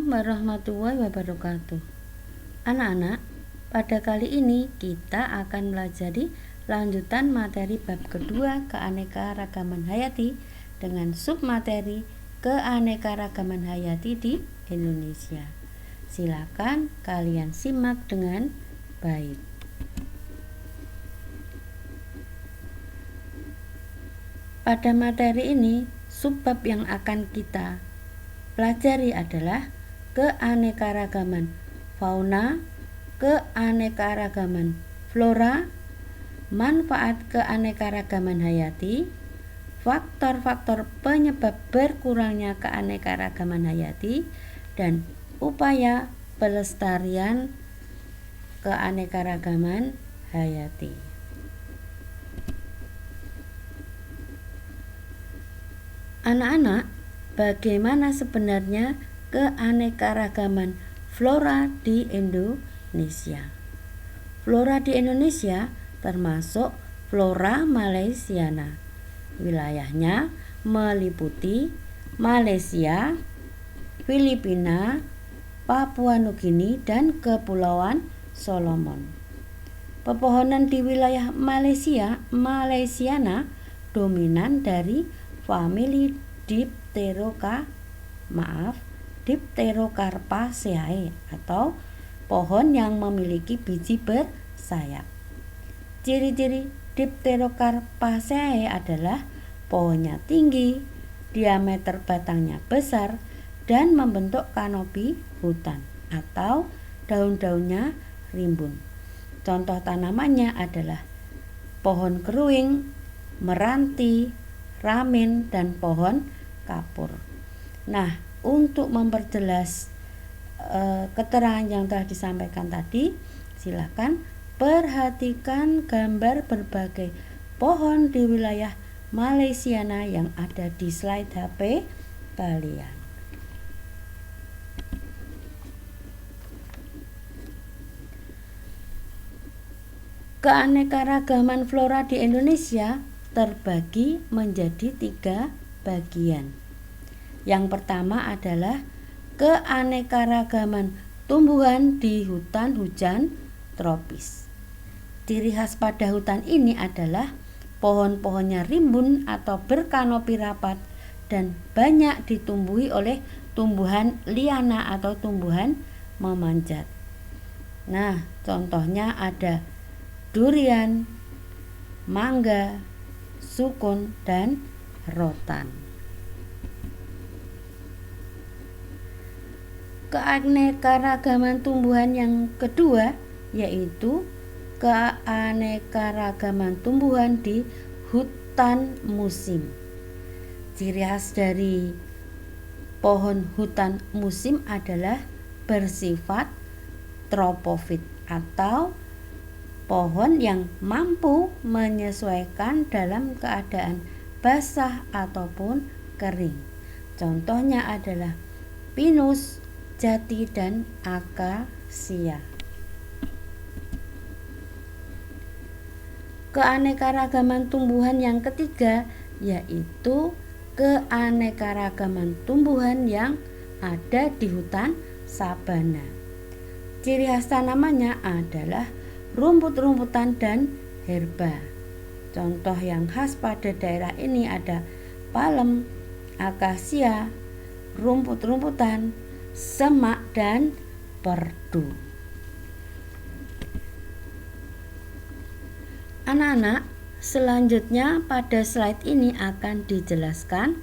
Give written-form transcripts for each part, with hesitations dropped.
Assalamualaikum warahmatullahi wabarakatuh. Anak-anak, pada kali ini kita akan mempelajari lanjutan materi bab kedua keanekaragaman hayati dengan submateri keanekaragaman hayati di Indonesia. Silakan kalian simak dengan baik. Pada materi ini, subbab yang akan kita pelajari adalah keanekaragaman fauna, keanekaragaman flora, manfaat keanekaragaman hayati, faktor-faktor penyebab berkurangnya keanekaragaman hayati, dan upaya pelestarian keanekaragaman hayati. Anak-anak, bagaimana sebenarnya keanekaragaman flora di Indonesia? Flora di Indonesia termasuk flora malaysiana. Wilayahnya meliputi Malaysia, Filipina, Papua Nugini, dan Kepulauan Solomon. Pepohonan di wilayah Malaysiana dominan dari famili Dipterocarpaceae atau pohon yang memiliki biji bersayap. Ciri-ciri Dipterocarpaceae adalah pohonnya tinggi, diameter batangnya besar, dan membentuk kanopi hutan atau daun-daunnya rimbun. Contoh tanamannya adalah pohon keruing, meranti, ramin, dan pohon kapur. Nah, untuk memperjelas keterangan yang telah disampaikan tadi, silakan perhatikan gambar berbagai pohon di wilayah Malaysiana yang ada di slide HP kalian. Keanekaragaman flora di Indonesia terbagi menjadi 3 bagian. Yang pertama adalah keanekaragaman tumbuhan di hutan hujan tropis. Ciri khas pada hutan ini adalah pohon-pohonnya rimbun atau berkanopi rapat dan banyak ditumbuhi oleh tumbuhan liana atau tumbuhan memanjat. Nah, contohnya ada durian, mangga, sukun, dan rotan. Keanekaragaman tumbuhan yang kedua yaitu keanekaragaman tumbuhan di hutan musim. Ciri khas dari pohon hutan musim adalah bersifat tropofit atau pohon yang mampu menyesuaikan dalam keadaan basah ataupun kering. Contohnya adalah pinus, jati, dan akasia. Keanekaragaman tumbuhan yang ketiga yaitu keanekaragaman tumbuhan yang ada di hutan sabana. Ciri khas tanamannya adalah rumput-rumputan dan herba. Contoh yang khas pada daerah ini ada palem, akasia, rumput-rumputan, semak, dan perdu. Anak-anak, selanjutnya pada slide ini akan dijelaskan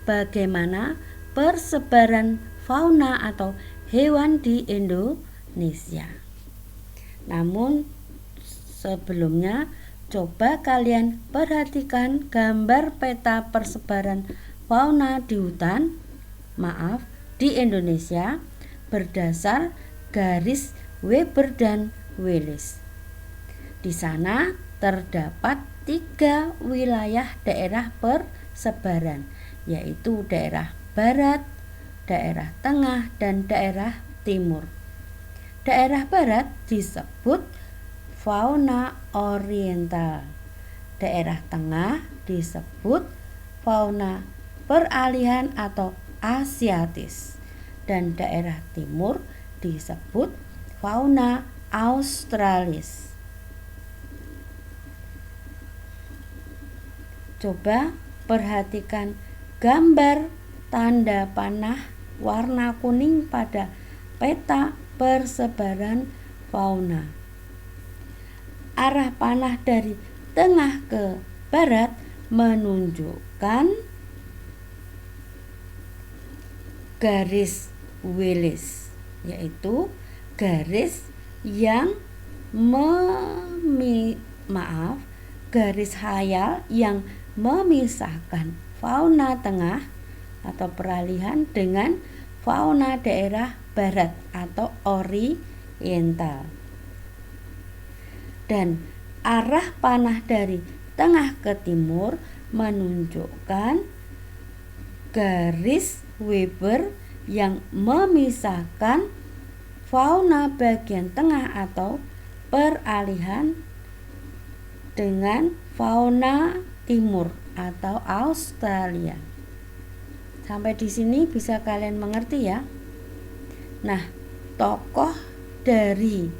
bagaimana persebaran fauna atau hewan di Indonesia. Namun sebelumnya, coba kalian perhatikan gambar peta persebaran fauna di Indonesia berdasar garis Weber dan Wallace. Di sana terdapat 3 wilayah daerah persebaran, yaitu daerah barat, daerah tengah, dan daerah timur. Daerah barat disebut fauna oriental. Daerah tengah disebut fauna peralihan atau asiatis. dan daerah timur disebut fauna australis. Coba perhatikan gambar tanda panah warna kuning pada peta persebaran fauna. Arah panah dari tengah ke barat menunjukkan garis Willis, yaitu garis yang garis khayal yang memisahkan fauna tengah atau peralihan dengan fauna daerah barat atau oriental. Dan arah panah dari tengah ke timur menunjukkan garis Weber yang memisahkan fauna bagian tengah atau peralihan dengan fauna timur atau Australia. Sampai di sini bisa kalian mengerti ya. Nah, tokoh dari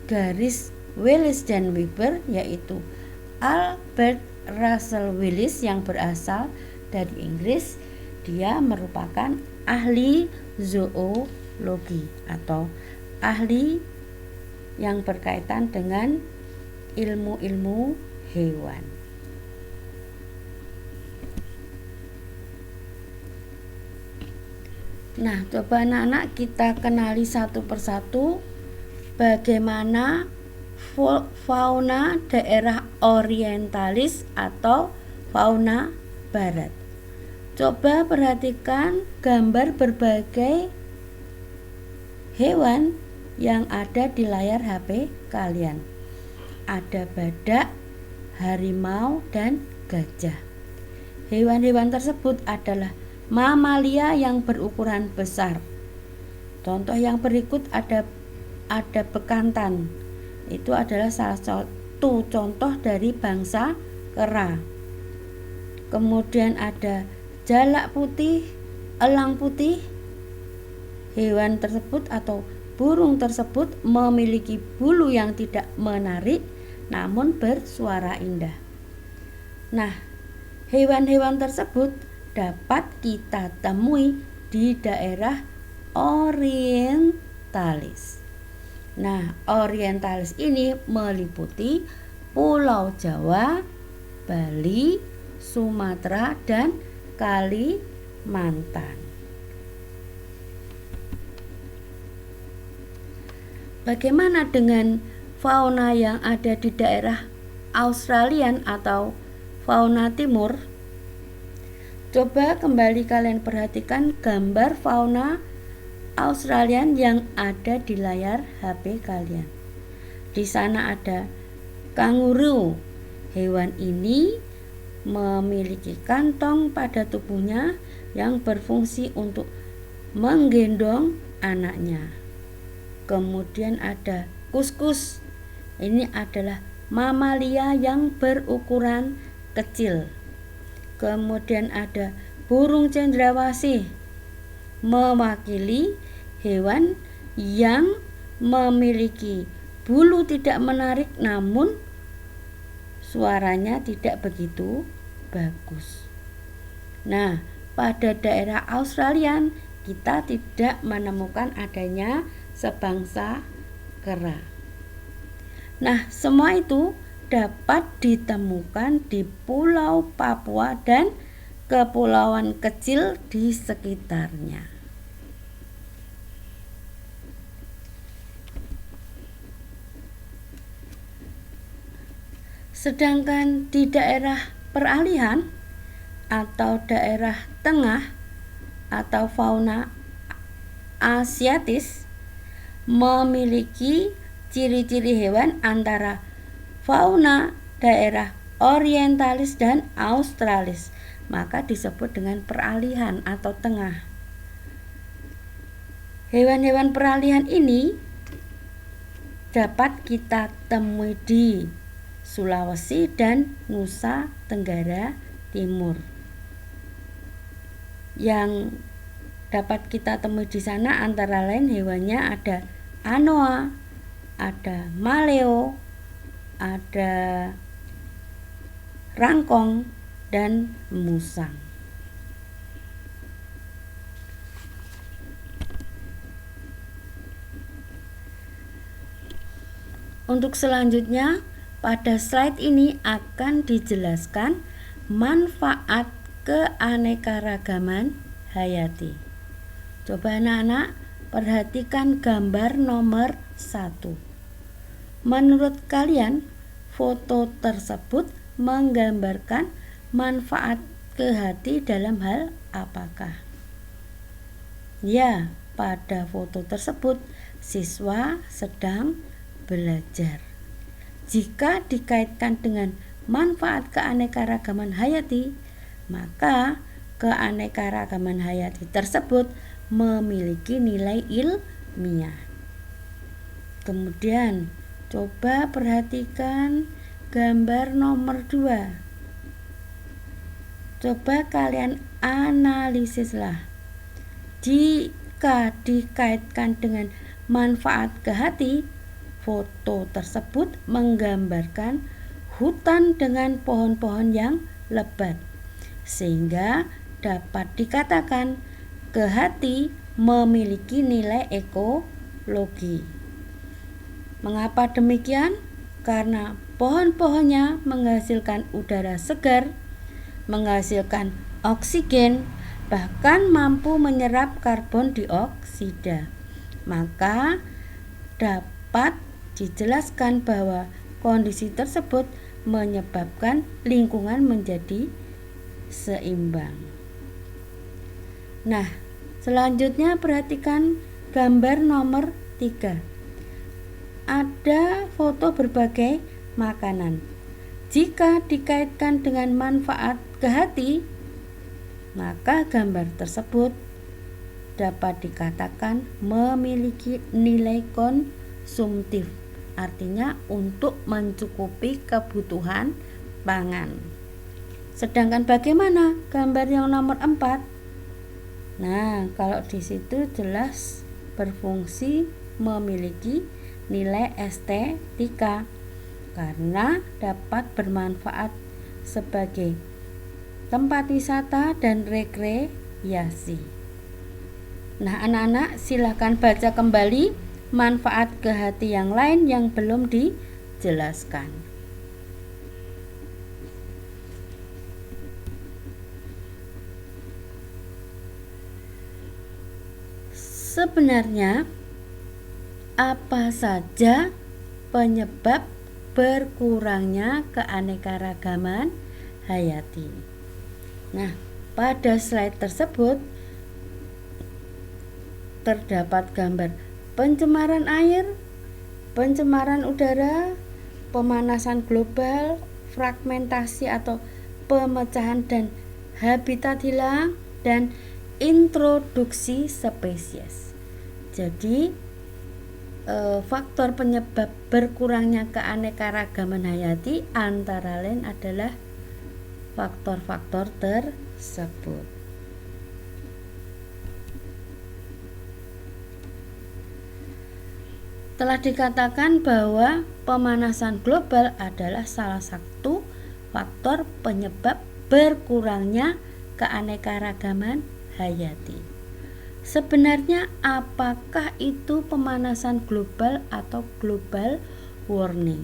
garis Willis dan Weber yaitu Albert Russel Willis yang berasal dari Inggris. Dia merupakan ahli zoologi atau ahli yang berkaitan dengan ilmu-ilmu hewan. Nah, coba anak-anak kita kenali satu persatu bagaimana fauna daerah orientalis atau fauna barat. Coba perhatikan gambar berbagai hewan yang ada di layar HP kalian. Ada badak, harimau, dan gajah. Hewan-hewan tersebut adalah mamalia yang berukuran besar. Contoh yang berikut ada bekantan. Itu adalah salah satu contoh dari bangsa kera. Kemudian ada jalak putih, elang putih. Hewan tersebut atau burung tersebut memiliki bulu yang tidak menarik namun bersuara indah. Nah, hewan-hewan tersebut dapat kita temui di daerah orientalis. Nah, orientalis ini meliputi Pulau Jawa, Bali, Sumatera, dan Kalimantan. Bagaimana dengan fauna yang ada di daerah Australian atau fauna timur? Coba kembali kalian perhatikan gambar fauna Australian yang ada di layar HP kalian. Di sana ada kanguru. Hewan ini memiliki kantong pada tubuhnya yang berfungsi untuk menggendong anaknya. Kemudian ada kuskus. Ini adalah mamalia yang berukuran kecil. Kemudian ada burung cendrawasih, mewakili hewan yang memiliki bulu tidak menarik namun suaranya tidak begitu bagus. Nah, pada daerah Australian kita tidak menemukan adanya sebangsa kera. Nah, semua itu dapat ditemukan di Pulau Papua dan kepulauan kecil di sekitarnya. Sedangkan di daerah peralihan atau daerah tengah atau fauna asiatis memiliki ciri-ciri hewan antara fauna daerah orientalis dan australis, maka disebut dengan peralihan atau tengah. Hewan-hewan peralihan ini dapat kita temui di Sulawesi dan Nusa Tenggara Timur. Yang dapat kita temui di sana antara lain hewannya ada anoa, ada maleo, ada rangkong, dan musang. Untuk selanjutnya, pada slide ini akan dijelaskan manfaat keanekaragaman hayati. Coba anak-anak perhatikan gambar nomor 1. Menurut kalian, foto tersebut menggambarkan manfaat kehati dalam hal apakah? Ya, pada foto tersebut siswa sedang belajar. Jika dikaitkan dengan manfaat keanekaragaman hayati, maka keanekaragaman hayati tersebut memiliki nilai ilmiah. Kemudian coba perhatikan gambar nomor 2. Coba kalian analisislah. Jika dikaitkan dengan manfaat kehati, foto tersebut menggambarkan hutan dengan pohon-pohon yang lebat, sehingga dapat dikatakan kehati memiliki nilai ekologi. Mengapa demikian? Karena pohon-pohonnya menghasilkan udara segar, menghasilkan oksigen, bahkan mampu menyerap karbon dioksida. Maka dapat dijelaskan bahwa kondisi tersebut menyebabkan lingkungan menjadi seimbang. Nah, selanjutnya perhatikan gambar nomor 3. Ada foto berbagai makanan. Jika dikaitkan dengan manfaat kehati, maka gambar tersebut dapat dikatakan memiliki nilai konsumtif, artinya untuk mencukupi kebutuhan pangan. Sedangkan bagaimana gambar yang nomor 4? Nah, kalau di situ jelas berfungsi memiliki nilai estetika karena dapat bermanfaat sebagai tempat wisata dan rekreasi. Nah, anak-anak silakan baca kembali manfaat kehati yang lain yang belum dijelaskan. Sebenarnya apa saja penyebab berkurangnya keanekaragaman hayati? Nah, pada slide tersebut terdapat gambar pencemaran air, pencemaran udara, pemanasan global, fragmentasi atau pemecahan dan habitat hilang, dan introduksi spesies. Jadi faktor penyebab berkurangnya keanekaragaman hayati antara lain adalah faktor-faktor tersebut. Telah dikatakan bahwa pemanasan global adalah salah satu faktor penyebab berkurangnya keanekaragaman hayati. Sebenarnya apakah itu pemanasan global atau global warming?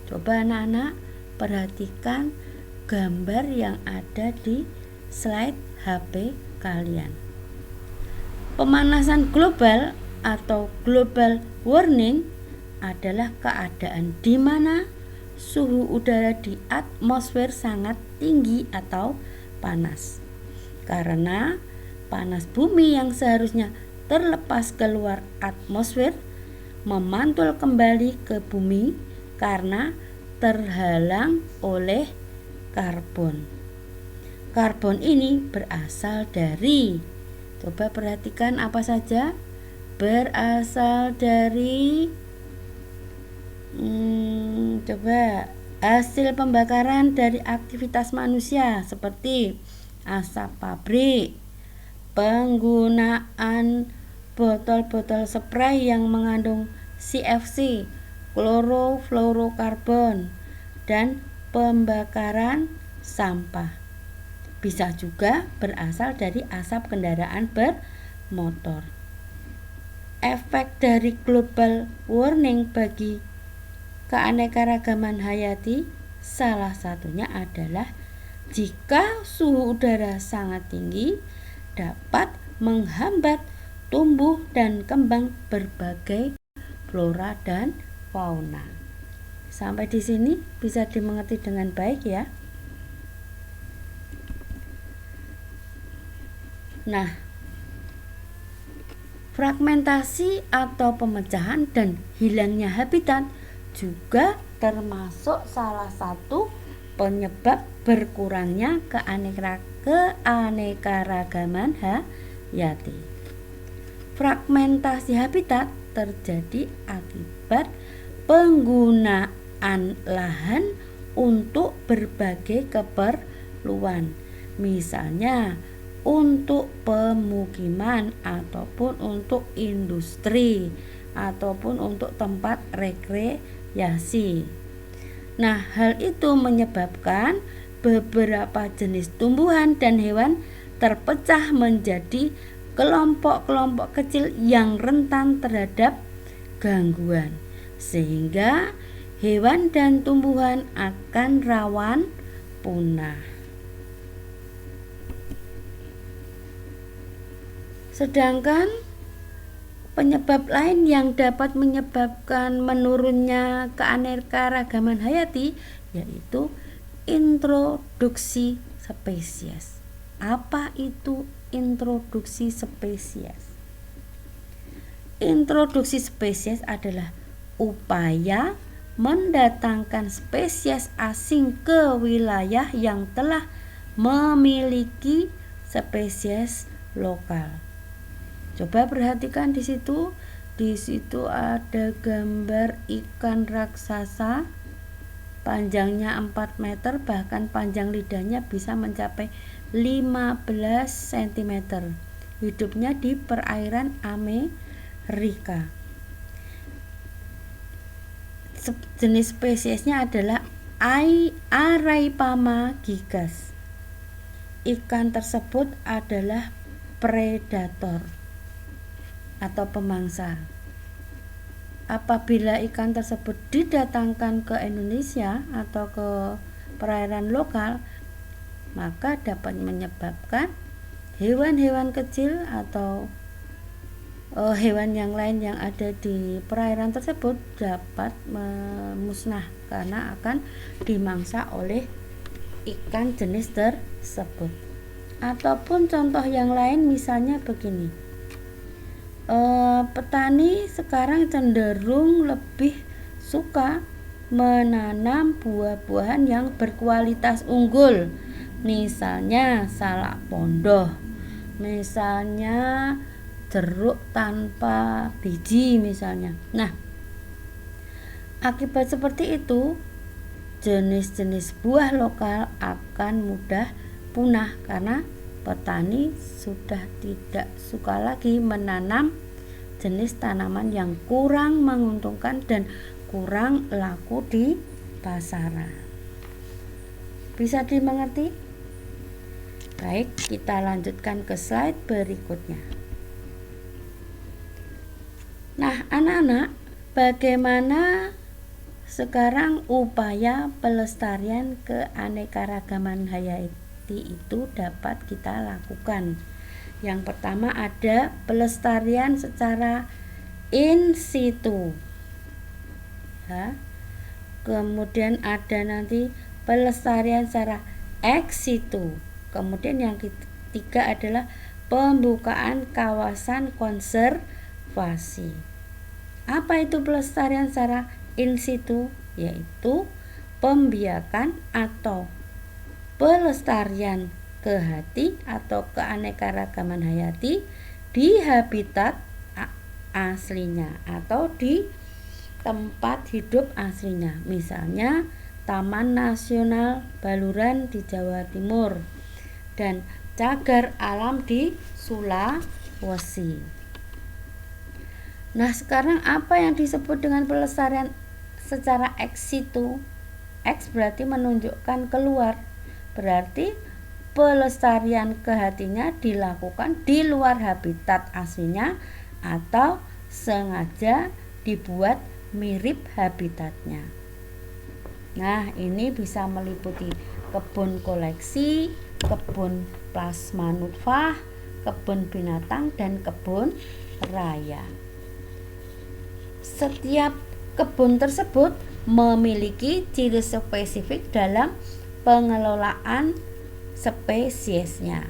Coba anak-anak perhatikan gambar yang ada di slide HP kalian. Pemanasan global atau global warming adalah keadaan di mana suhu udara di atmosfer sangat tinggi atau panas. Karena panas bumi yang seharusnya terlepas keluar atmosfer memantul kembali ke bumi karena terhalang oleh karbon. Karbon ini berasal dari, coba perhatikan apa saja? Berasal dari coba hasil pembakaran dari aktivitas manusia seperti asap pabrik, penggunaan botol-botol spray yang mengandung CFC, klorofluorokarbon, dan pembakaran sampah. Bisa juga berasal dari asap kendaraan bermotor. Efek dari global warming bagi keanekaragaman hayati salah satunya adalah jika suhu udara sangat tinggi dapat menghambat tumbuh dan kembang berbagai flora dan fauna. Sampai di sini bisa dimengerti dengan baik ya. Nah, fragmentasi atau pemecahan dan hilangnya habitat juga termasuk salah satu penyebab berkurangnya keanekaragaman hayati. Fragmentasi habitat terjadi akibat penggunaan lahan untuk berbagai keperluan, misalnya untuk pemukiman ataupun untuk industri ataupun untuk tempat rekreasi. Nah, hal itu menyebabkan beberapa jenis tumbuhan dan hewan terpecah menjadi kelompok-kelompok kecil yang rentan terhadap gangguan, sehingga hewan dan tumbuhan akan rawan punah. Sedangkan penyebab lain yang dapat menyebabkan menurunnya keanekaragaman hayati yaitu introduksi spesies. Apa itu introduksi spesies? Introduksi spesies adalah upaya mendatangkan spesies asing ke wilayah yang telah memiliki spesies lokal. Coba perhatikan di situ. Di situ ada gambar ikan raksasa, panjangnya 4 meter, bahkan panjang lidahnya bisa mencapai 15 cm. Hidupnya di perairan Amerika. Jenis spesiesnya adalah Araipama gigas. Ikan tersebut adalah predator atau pemangsa. Apabila ikan tersebut didatangkan ke Indonesia atau ke perairan lokal, maka dapat menyebabkan hewan-hewan kecil atau hewan yang lain yang ada di perairan tersebut dapat musnah karena akan dimangsa oleh ikan jenis tersebut. Ataupun contoh yang lain misalnya begini, petani sekarang cenderung lebih suka menanam buah-buahan yang berkualitas unggul, misalnya salak pondoh, misalnya jeruk tanpa biji misalnya. Nah, akibat seperti itu jenis-jenis buah lokal akan mudah punah karena petani sudah tidak suka lagi menanam jenis tanaman yang kurang menguntungkan dan kurang laku di pasaran. Bisa dimengerti? Baik, kita lanjutkan ke slide berikutnya. Nah, anak-anak, bagaimana sekarang upaya pelestarian keanekaragaman hayati itu dapat kita lakukan? Yang pertama ada pelestarian secara in situ ya. Kemudian ada nanti pelestarian secara ex situ. Kemudian yang ketiga adalah pembukaan kawasan konservasi. Apa itu pelestarian secara in situ? Yaitu pembiakan atau pelestarian kehati atau keanekaragaman hayati di habitat aslinya atau di tempat hidup aslinya, misalnya Taman Nasional Baluran di Jawa Timur dan cagar alam di Sulawesi. Nah, sekarang apa yang disebut dengan pelestarian secara ex situ? Ex berarti menunjukkan keluar, berarti pelestarian kehatinya dilakukan di luar habitat aslinya atau sengaja dibuat mirip habitatnya. Nah, ini bisa meliputi kebun koleksi, kebun plasma nutfah, kebun binatang, dan kebun raya. Setiap kebun tersebut memiliki ciri spesifik dalam pengelolaan spesiesnya.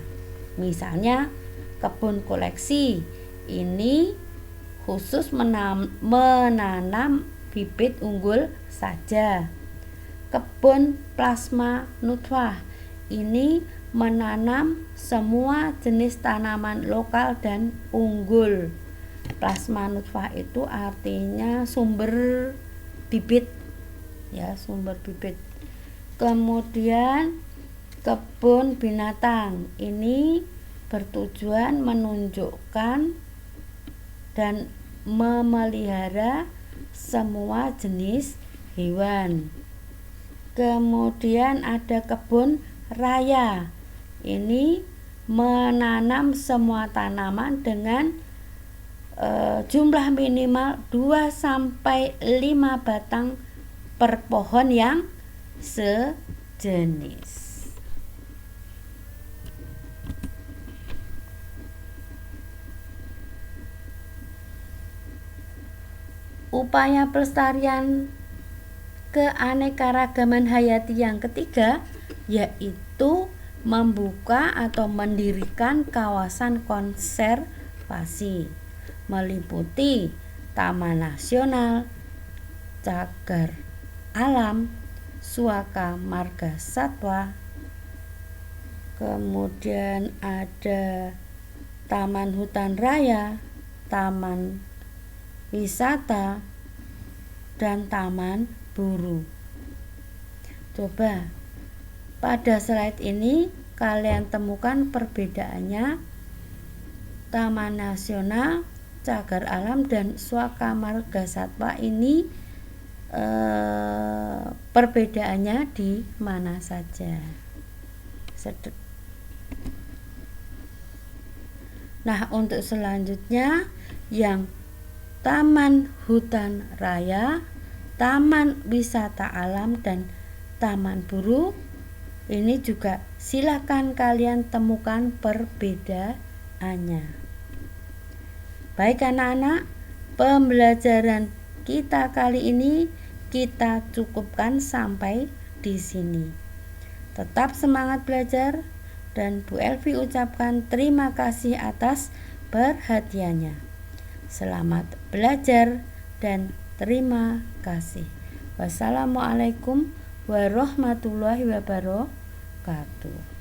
Misalnya, kebun koleksi ini khusus menanam bibit unggul saja. Kebun plasma nutfah ini menanam semua jenis tanaman lokal dan unggul. Plasma nutfah itu artinya sumber bibit, ya, sumber bibit. Kemudian kebun binatang ini bertujuan menunjukkan dan memelihara semua jenis hewan. Kemudian ada kebun raya. Ini menanam semua tanaman dengan jumlah minimal 2-5 batang per pohon yang sejenis. Upaya pelestarian keanekaragaman hayati yang ketiga yaitu membuka atau mendirikan kawasan konservasi, meliputi Taman Nasional, Cagar Alam, Suaka Marga Satwa, kemudian ada Taman Hutan Raya, Taman Wisata, dan Taman Buru. Coba pada slide ini kalian temukan perbedaannya Taman Nasional, Cagar Alam, dan Suaka Marga Satwa ini perbedaannya di mana saja. Nah, untuk selanjutnya yang Taman Hutan Raya, Taman Wisata Alam, dan Taman Buru ini juga silakan kalian temukan perbedaannya. Baik anak-anak, pembelajaran kita kali ini kita cukupkan sampai di sini. Tetap semangat belajar dan Bu Elvi ucapkan terima kasih atas perhatiannya. Selamat belajar dan terima kasih. Wassalamualaikum warahmatullahi wabarakatuh.